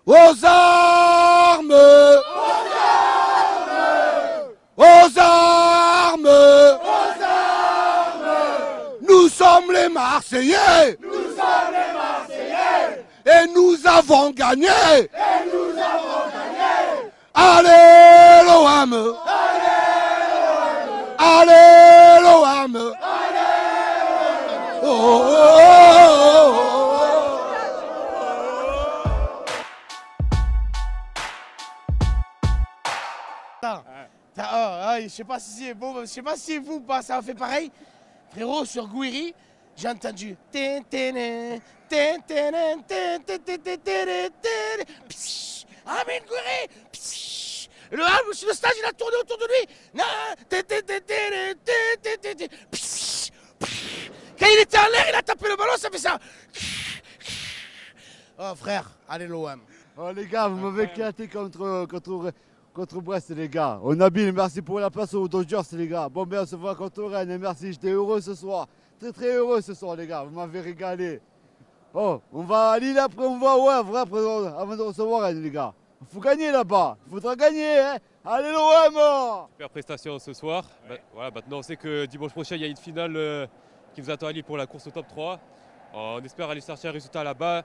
Aux armes! Aux armes! Aux armes! Aux armes! Nous sommes les Marseillais! Nous sommes les Marseillais! Et nous avons gagné! Et nous avons gagné! Allez l'OM! Allez l'OM! Oh, oh, oh, oh. Je sais pas si c'est bon, je sais pas si vous, ça fait pareil. Frérot, sur Gouiri, j'ai entendu. Amin Gouiri! Le stade, il a tourné autour de lui. Quand il était en l'air, il a tapé le ballon, ça fait ça. Oh frère, allez l'OM. Oh les gars, vous m'avez éclaté contre Brest les gars. On a bien, merci pour la place aux Dodgers les gars. Bon ben on se voit contre Rennes et merci, j'étais heureux ce soir. Très heureux ce soir les gars, vous m'avez régalé. Oh, on va à Lille après, on va au Havre après, avant de recevoir Rennes les gars. Il faut gagner là-bas, il faudra gagner hein. Allez l'OM! Super prestation ce soir. Voilà, maintenant on sait que dimanche prochain il y a une finale qui vous attend à Lille pour la course au top 3. On espère aller chercher un résultat là-bas.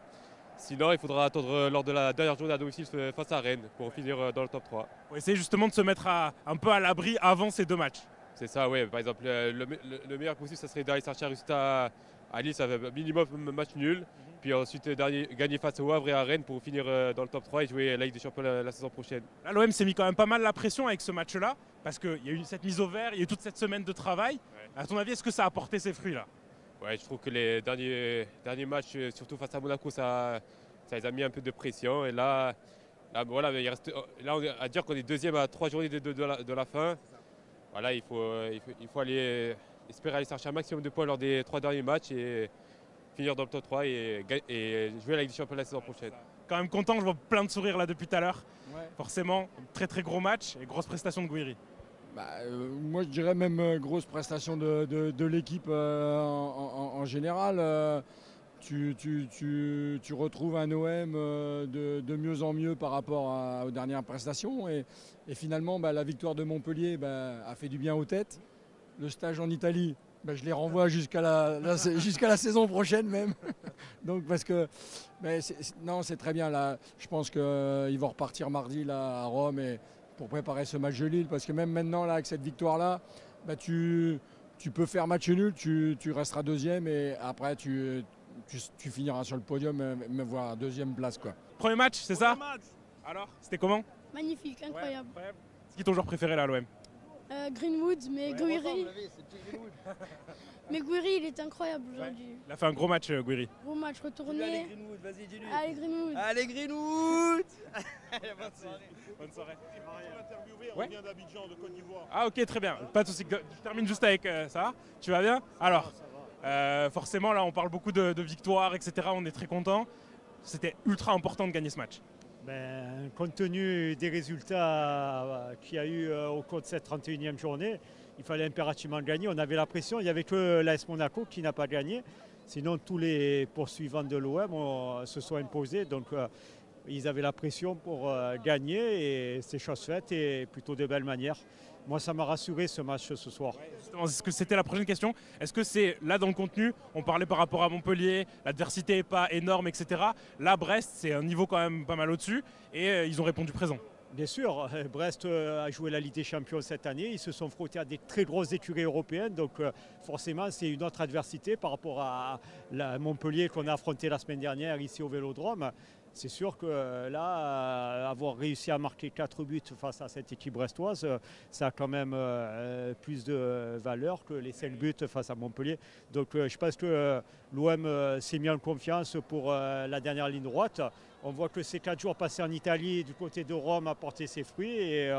Sinon, il faudra attendre lors de la dernière journée à domicile face à Rennes pour finir dans le top 3. On va essayer justement de se mettre un peu à l'abri avant ces deux matchs. C'est ça, oui. Par exemple, le meilleur possible, ça serait d'aller chercher un résultat à Lille, ça fait minimum match nul. Puis ensuite, gagner face au Havre et à Rennes pour finir dans le top 3 et jouer la Ligue des Champions la saison prochaine. Là, l'OM s'est mis quand même pas mal la pression avec ce match-là, parce qu'il y a eu cette mise au vert, il y a eu toute cette semaine de travail. Ouais. À ton avis, est-ce que ça a porté ses fruits là? Ouais, je trouve que les derniers matchs, surtout face à Monaco, ça les a mis un peu de pression. Et là voilà, il reste, là on est à dire qu'on est deuxième à 3 journées de la fin. Voilà, il faut aller espérer aller chercher un maximum de points lors des 3 derniers matchs et finir dans le top 3 et jouer la Ligue des Champions la saison prochaine. Quand même content, je vois plein de sourires là depuis tout à l'heure. Ouais. Forcément, très gros match et grosse prestation de Gouiri. Moi je dirais même grosse prestation de l'équipe en général. Tu retrouves un OM de mieux en mieux par rapport aux dernières prestations et finalement la victoire de Montpellier a fait du bien aux têtes. Le stage en Italie, je les renvoie jusqu'à la saison prochaine même. Donc parce que non, c'est très bien là. Je pense qu'ils vont repartir mardi là à Rome pour préparer ce match de Lille parce que même maintenant là avec cette victoire là, tu peux faire match nul, tu resteras deuxième et après tu finiras sur le podium, me voir deuxième place quoi. Premier match, c'est ça? Alors, c'était comment? Magnifique, incroyable. Ouais, c'est qui ton joueur préféré là à l'OM? Greenwood, mais Gouiri. Mais Gouiri, il est incroyable aujourd'hui. Ouais. Il a fait un gros match, Gouiri. Gros match retourné. Allez Greenwood, vas-y dis-lui. Allez Greenwood. Allez Greenwood. Bonne soirée. On vient d'Abidjan, de Côte d'Ivoire. Ah ok, très bien. Pas de souci. Je termine juste avec ça. Tu vas bien? Alors, forcément là on parle beaucoup de victoires, etc. On est très content. C'était ultra important de gagner ce match. Compte tenu des résultats qu'il y a eu au cours de cette 31e journée, il fallait impérativement gagner. On avait la pression, il n'y avait que l'AS Monaco qui n'a pas gagné. Sinon, tous les poursuivants de l'OM se sont imposés. Donc, ils avaient la pression pour gagner et c'est chose faite et plutôt de belle manière. Moi, ça m'a rassuré ce match ce soir. Ouais, est-ce que c'était la prochaine question? Est-ce que c'est là dans le contenu, on parlait par rapport à Montpellier, l'adversité n'est pas énorme, etc. Là, Brest, c'est un niveau quand même pas mal au-dessus et ils ont répondu présent. Bien sûr, Brest a joué la Ligue des Champions cette année. Ils se sont frottés à des très grosses écuries européennes. Donc forcément, c'est une autre adversité par rapport à Montpellier qu'on a affronté la semaine dernière ici au Vélodrome. C'est sûr que là, avoir réussi à marquer 4 buts face à cette équipe brestoise, ça a quand même plus de valeur que les 5 buts face à Montpellier. Donc je pense que l'OM s'est mis en confiance pour la dernière ligne droite. On voit que ces 4 jours passés en Italie du côté de Rome a porté ses fruits et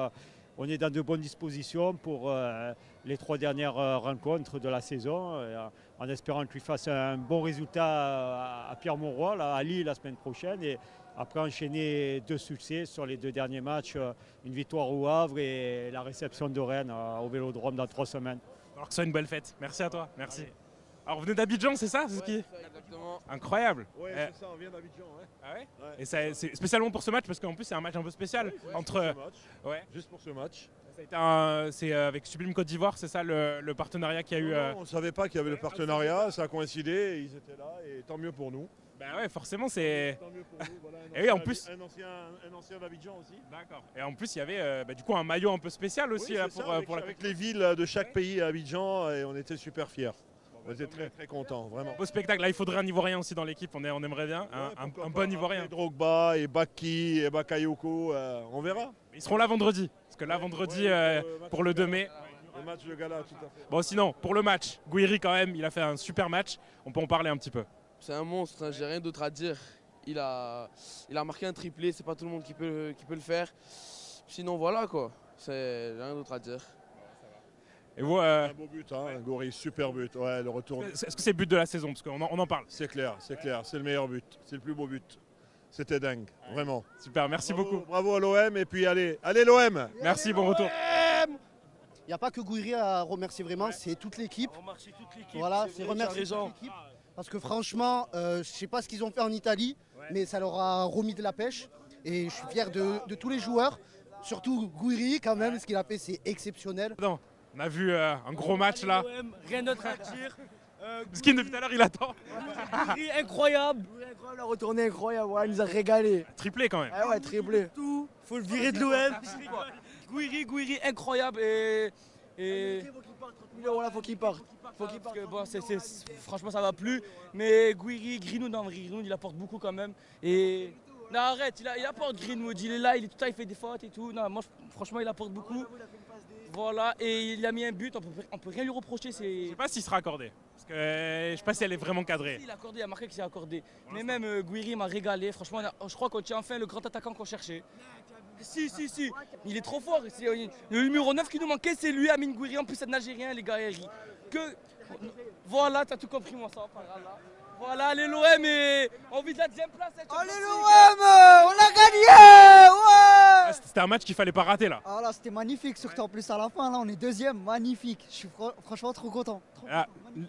on est dans de bonnes dispositions pour les 3 dernières rencontres de la saison, en espérant qu'il fasse un bon résultat à Pierre-Mauroy, à Lille la semaine prochaine, et après enchaîner 2 succès sur les 2 derniers matchs, une victoire au Havre et la réception de Rennes au Vélodrome dans 3 semaines. Alors que ce soit une belle fête. Merci à toi. Merci. Allez. Alors vous venez d'Abidjan, c'est ça? Exactement. Incroyable. Ouais, Eh, c'est ça, on vient d'Abidjan. Ouais. Ah ouais? Ouais. Et c'est spécialement pour ce match, parce qu'en plus c'est un match un peu spécial Ouais, entre. juste pour ce match. Ouais. Juste pour ce match. C'est avec Sublime Côte d'Ivoire, c'est ça le partenariat qu'il y a eu. Non, on ne savait pas qu'il y avait le partenariat, ça a coïncidé, ils étaient là et tant mieux pour nous. Ben ouais, forcément c'est. Tant mieux pour nous. Voilà, Et oui, en plus. Un ancien d'Abidjan aussi. D'accord. Et en plus il y avait du coup un maillot un peu spécial aussi Oui, là, c'est pour, ça, avec, pour la. avec les villes de chaque pays à Abidjan et on était super fiers. On était très très contents, vraiment. Beau spectacle. Là il faudrait un Ivoirien aussi dans l'équipe, on aimerait bien. Un bon Ivoirien. Drogba et Baki et Bakayoko, on verra. Ils seront là vendredi. Parce que là vendredi pour le 2 mai. Le match de gala, tout à fait. Bon sinon, pour le match, Gouiri quand même, il a fait un super match. On peut en parler un petit peu. C'est un monstre, hein, j'ai rien d'autre à dire. Il a marqué un triplé, c'est pas tout le monde qui peut le faire. Sinon voilà quoi, j'ai rien d'autre à dire. Et vous, Un beau but, hein, Gouiri, super but. Ouais, le retour. Est-ce que c'est le but de la saison? Parce qu'on en parle. C'est clair, c'est le meilleur but, c'est le plus beau but. C'était dingue, vraiment. Super, merci beaucoup. Bravo à l'OM et puis allez l'OM. Merci, bon retour. Il n'y a pas que Gouiri à remercier vraiment, c'est toute l'équipe. Voilà, c'est remercier toute l'équipe. Parce que franchement, je ne sais pas ce qu'ils ont fait en Italie, mais ça leur a remis de la pêche. Et je suis fier de tous les joueurs, surtout Gouiri quand même, ce qu'il a fait c'est exceptionnel. Non, on a vu un gros match là. Rien d'autre à dire. Skin depuis tout à l'heure il attend. Gouiri incroyable. La retournée incroyable, ouais, il nous a régalé. Triplé quand même. Ah ouais, triplé. Tout, faut le virer de l'OM. Gouiri incroyable et voilà, faut qu'il parte. Parce que, bon, franchement ça va plus. Mais Greenwood, il apporte beaucoup quand même. Et non, arrête, il apporte Greenwood, il est là, il fait des fautes et tout. Non, moi franchement il apporte beaucoup. Voilà, et il a mis un but, on peut rien lui reprocher. Je sais pas s'il sera accordé. Parce que je sais pas si elle est vraiment cadrée. Il a accordé, il a marqué qu'il s'est accordé. Mais même Gouiri m'a régalé. Franchement, je crois qu'on tient enfin le grand attaquant qu'on cherchait. Si. Il est trop fort. Le numéro 9 qui nous manquait, c'est lui, Amine Gouiri. En plus, c'est un Algérien, les gars. Voilà, t'as tout compris, moi, ça va pas là. Voilà, allez l'OM et on vise la 10e place. Allez l'OM, on a gagné, ouais. C'était un match qu'il fallait pas rater là. Ah là, c'était magnifique, surtout en plus à la fin, là, on est deuxième, magnifique. Je suis franchement trop content.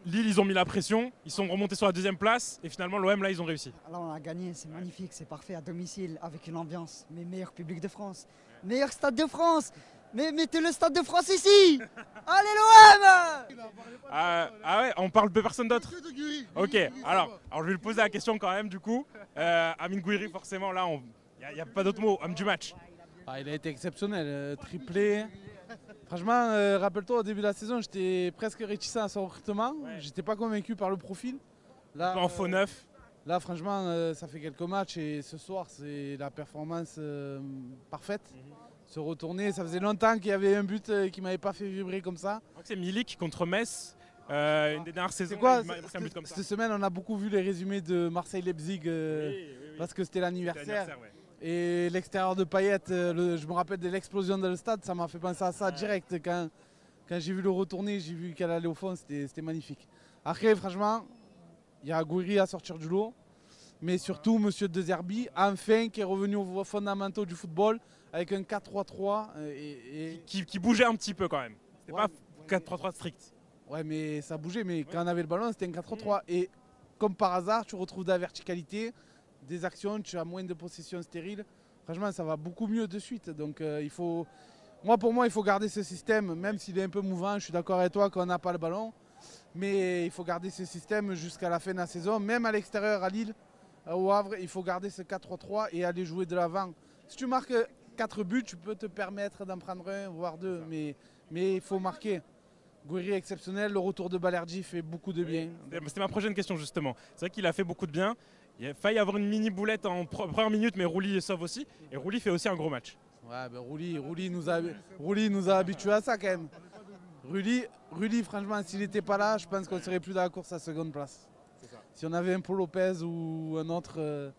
Lille, ils ont mis la pression, ils sont remontés sur la 2e place et finalement l'OM, là, ils ont réussi. Là, on a gagné, c'est magnifique, c'est parfait à domicile, avec une ambiance. Mais meilleur public de France, meilleur stade de France. Mais mettez le stade de France ici. Allez l'OM. Ah ouais, on parle de personne d'autre. Ok, alors je vais lui poser la question quand même du coup. Amine Gouiri, forcément, là, il n'y a pas d'autre mot, homme du match. Il a été exceptionnel, triplé. Franchement, rappelle-toi, au début de la saison, j'étais presque réticent à son recrutement. J'étais pas convaincu par le profil. Là, en faux neuf. Là, franchement, ça fait quelques matchs et ce soir, c'est la performance parfaite. Se retourner, ça faisait longtemps qu'il y avait un but qui m'avait pas fait vibrer comme ça. C'est Milik contre Metz, une des dernières saisons. Quoi, un but comme ça. Cette semaine, on a beaucoup vu les résumés de Marseille-Leipzig parce que c'était l'anniversaire. Et l'extérieur de Payet, je me rappelle de l'explosion dans le stade, ça m'a fait penser à ça direct. Quand j'ai vu le retourner, j'ai vu qu'elle allait au fond, c'était magnifique. Après, franchement, il y a Gouiri à sortir du lot, mais surtout Monsieur De Zerbi, enfin, qui est revenu aux fondamentaux du football avec un 4-3-3. Qui bougeait un petit peu quand même. C'était pas 4-3-3 strict. Ouais, mais ça bougeait, mais quand on avait le ballon, c'était un 4-3-3. Et comme par hasard, tu retrouves de la verticalité, des actions, tu as moins de possession stérile. Franchement, ça va beaucoup mieux de suite. Donc pour moi, il faut garder ce système, même s'il est un peu mouvant. Je suis d'accord avec toi qu'on n'a pas le ballon. Mais il faut garder ce système jusqu'à la fin de la saison. Même à l'extérieur, à Lille, au Havre, il faut garder ce 4-3-3 et aller jouer de l'avant. Si tu marques 4 buts, tu peux te permettre d'en prendre un, voire 2. Mais il faut marquer. Gouiri exceptionnel, le retour de Balerdi fait beaucoup de bien. C'était ma prochaine question justement. C'est vrai qu'il a fait beaucoup de bien. Il a failli avoir une mini boulette en première minute, mais Rouli sauve aussi. Et Rouli fait aussi un gros match. Ouais, ben Rouli nous a habitués à ça quand même. Rouli, franchement, s'il n'était pas là, je pense qu'on ne serait plus dans la course à seconde place. Si on avait un Paul Lopez ou un autre,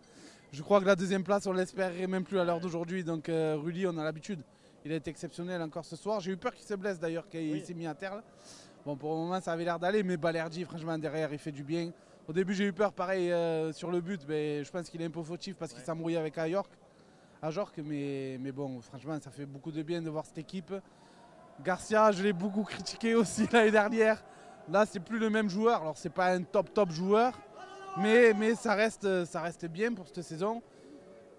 je crois que la 2e place, on l'espérerait même plus à l'heure d'aujourd'hui. Donc Rouli, on a l'habitude. Il a été exceptionnel encore ce soir. J'ai eu peur qu'il se blesse d'ailleurs, qu'il s'est mis à terre. Là. Bon, pour le moment, ça avait l'air d'aller, mais Balerdi, franchement, derrière, il fait du bien. Au début, j'ai eu peur, pareil, sur le but. Mais je pense qu'il est un peu fautif parce qu'il s'embrouille avec Ajorc. Mais bon, franchement, ça fait beaucoup de bien de voir cette équipe. Garcia, je l'ai beaucoup critiqué aussi l'année dernière. Là, c'est plus le même joueur. Alors, c'est pas un top joueur, mais ça reste bien pour cette saison.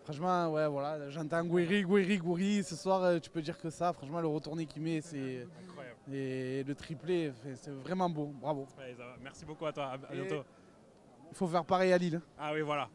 Franchement, ouais, voilà, j'entends Gouiri. Ce soir, tu peux dire que ça. Franchement, le retourné qu'il met, c'est incroyable. Et le triplé, c'est vraiment beau. Bravo. Ouais, merci beaucoup à toi. À bientôt. Il faut faire pareil à Lille. Ah oui, voilà.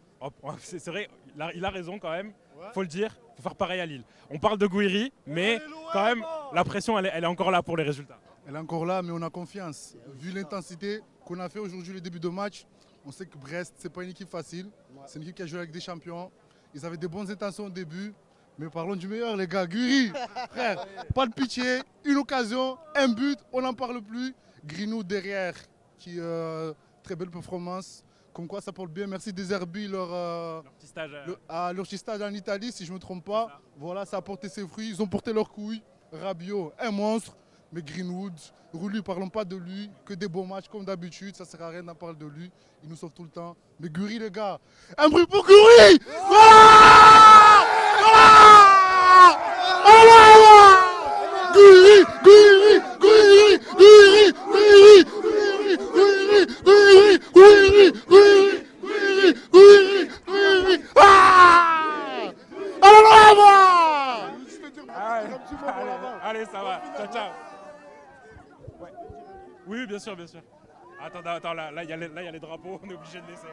C'est vrai, il a raison quand même. Faut le dire. Faut faire pareil à Lille. On parle de Gouiri, mais quand même, la pression, elle est encore là pour les résultats. Elle est encore là, mais on a confiance. Vu l'intensité qu'on a fait aujourd'hui, le début de match, on sait que Brest, c'est pas une équipe facile. C'est une équipe qui a joué avec des champions. Ils avaient des bonnes intentions au début. Mais parlons du meilleur, les gars. Gouiri, frère, pas de pitié. Une occasion, un but, on n'en parle plus. Greenwood derrière, qui très belle performance. Comme quoi, ça porte bien. Merci Deserbi, leur petit stage en Italie, si je ne me trompe pas. Voilà, ça a porté ses fruits. Ils ont porté leurs couilles. Rabiot, un monstre. Mais Greenwood, Roulu, parlons pas de lui. Que des beaux matchs, comme d'habitude. Ça ne sert à rien d'en parler de lui. Il nous sauve tout le temps. Mais Gouiri, les gars, un bruit pour Gouiri! Allez, ça va. Ciao. Ouais. Oui, bien sûr. Attends, là, il y a les drapeaux, on est obligé de laisser.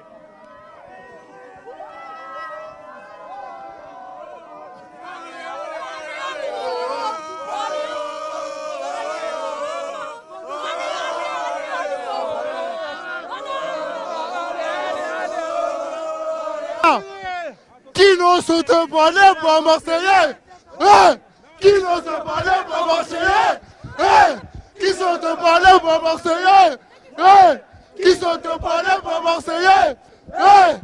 Qui ne saute pas les pas Marseillais, qui ne saute pas les pas Marseillais, qui saute pas les pas Marseillais, qui saute pas les pas Marseillais,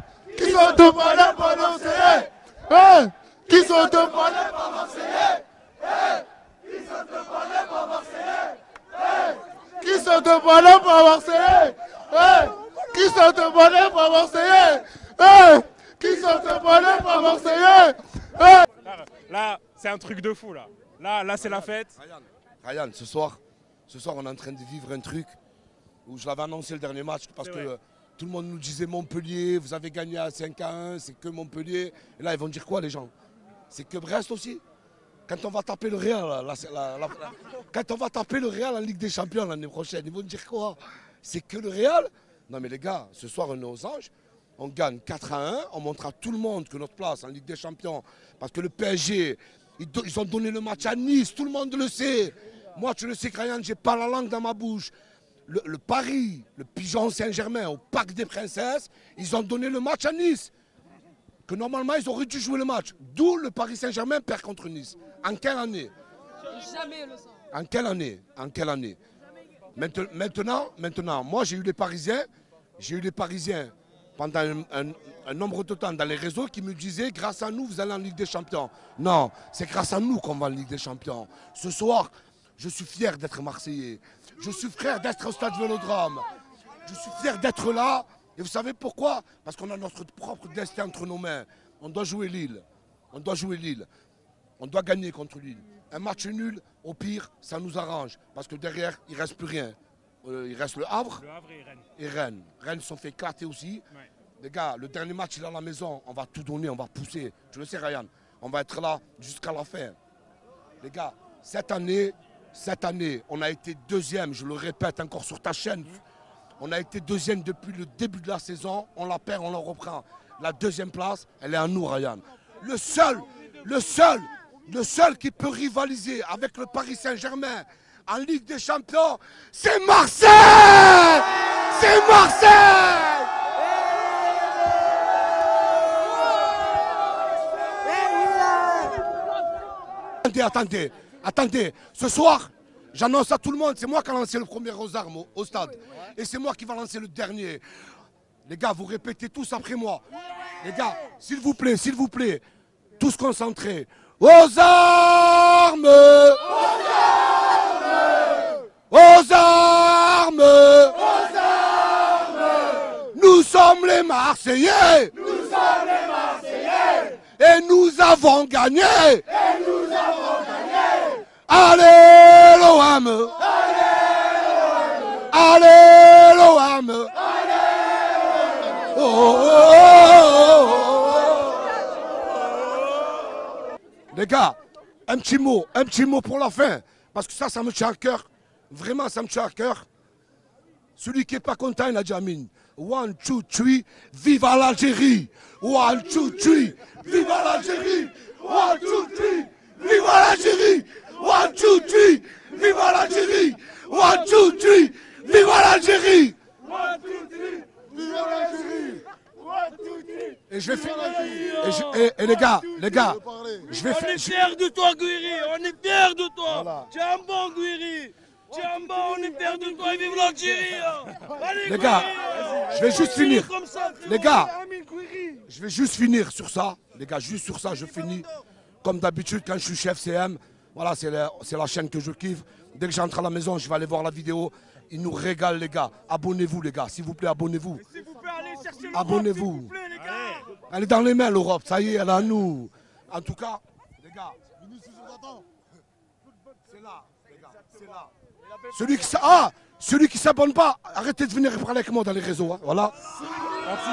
qui saute pas les pas Marseillais, qui saute pas les pas Marseillais, qui saute pas les pas Marseillais, qui saute pas les pas Marseillais, qui saute pas les pas Marseillais, qui saute pas les pas Marseillais. Là, c'est un truc de fou, là. Là, c'est la fête. Ryan, ce soir, on est en train de vivre un truc où je l'avais annoncé le dernier match parce que tout le monde nous disait Montpellier, vous avez gagné à 5-1, c'est que Montpellier. Et là, ils vont dire quoi, les gens? C'est que Brest aussi. Quand on va taper le Real, quand on va taper le Real en Ligue des Champions l'année prochaine, ils vont dire quoi? C'est que le Real? Non, mais les gars, ce soir, on est aux Anges. On gagne 4-1, on montre à tout le monde que notre place en Ligue des Champions, parce que le PSG, ils ont donné le match à Nice, tout le monde le sait. Moi, tu le sais, Ryan, j'ai pas la langue dans ma bouche. Le Paris, le Pigeon Saint-Germain au Parc des Princesses, ils ont donné le match à Nice. Que normalement, ils auraient dû jouer le match. D'où le Paris Saint-Germain perd contre Nice. En quelle année? Jamais le sang. En quelle année? Maintenant, moi, j'ai eu les Parisiens pendant un nombre de temps dans les réseaux qui me disaient « grâce à nous, vous allez en Ligue des Champions ». Non, c'est grâce à nous qu'on va en Ligue des Champions. Ce soir, je suis fier d'être Marseillais. Je suis fier d'être au Stade Vélodrome. Je suis fier d'être là. Et vous savez pourquoi? Parce qu'on a notre propre destin entre nos mains. On doit jouer Lille. On doit gagner contre Lille. Un match nul, au pire, ça nous arrange. Parce que derrière, il ne reste plus rien. Il reste le Havre et Rennes. Rennes se sont fait éclater aussi. Ouais. Les gars, le dernier match, il est à la maison. On va tout donner, on va pousser. Tu le sais, Ryan. On va être là jusqu'à la fin. Les gars, cette année, on a été deuxième. Je le répète encore sur ta chaîne. On a été deuxième depuis le début de la saison. On la perd, on la reprend. La deuxième place, elle est à nous, Ryan. Le seul qui peut rivaliser avec le Paris Saint-Germain en Ligue des Champions, c'est Marseille! C'est Marseille! Attendez. Ce soir, j'annonce à tout le monde, c'est moi qui ai lancé le premier aux armes au stade. Et c'est moi qui vais lancer le dernier. Les gars, vous répétez tous après moi. Les gars, s'il vous plaît, tous concentrés. Aux armes! Aux armes! Aux armes! Nous sommes les Marseillais! Nous sommes les Marseillais! Et nous avons gagné! Et nous avons gagné! Allez l'OM! Allez l'OM! Allez! Les gars, un petit mot pour la fin. Parce que ça me tient à cœur. Vraiment, ça me tient à cœur. Celui qui n'est pas content, il a déjà mis. 1, 2, 3, viva l'Algérie. 1, 2, 3, viva l'Algérie. 1, 2, 3, viva l'Algérie. 1, 2, 3, viva l'Algérie. 1, 2, 3, viva l'Algérie. 1, 2, 3, viva l'Algérie. Et je vais finir. Et les gars, je vais On est fiers de toi, Guiri. On est fiers de toi. Voilà. Tu es un bon Guiri. Tu es un bon, on est fiers de toi et vive l'Algérie. Allez, les gars, je vais juste finir. Les gars, Guiri. je vais juste finir sur ça. Les gars, juste sur ça, je finis. Comme d'habitude, quand je suis chef CM, voilà, c'est la chaîne que je kiffe. Dès que j'entre à la maison, je vais aller voir la vidéo. Ils nous régalent, les gars. Abonnez-vous, les gars. S'il vous plaît, abonnez-vous. Abonnez-vous. Elle est dans les mains, l'Europe. Ça y est, elle est à nous. En tout cas, les gars, c'est là, les gars, c'est là. Celui qui s'abonne pas, arrêtez de venir parler avec moi dans les réseaux. Hein. Voilà. Merci.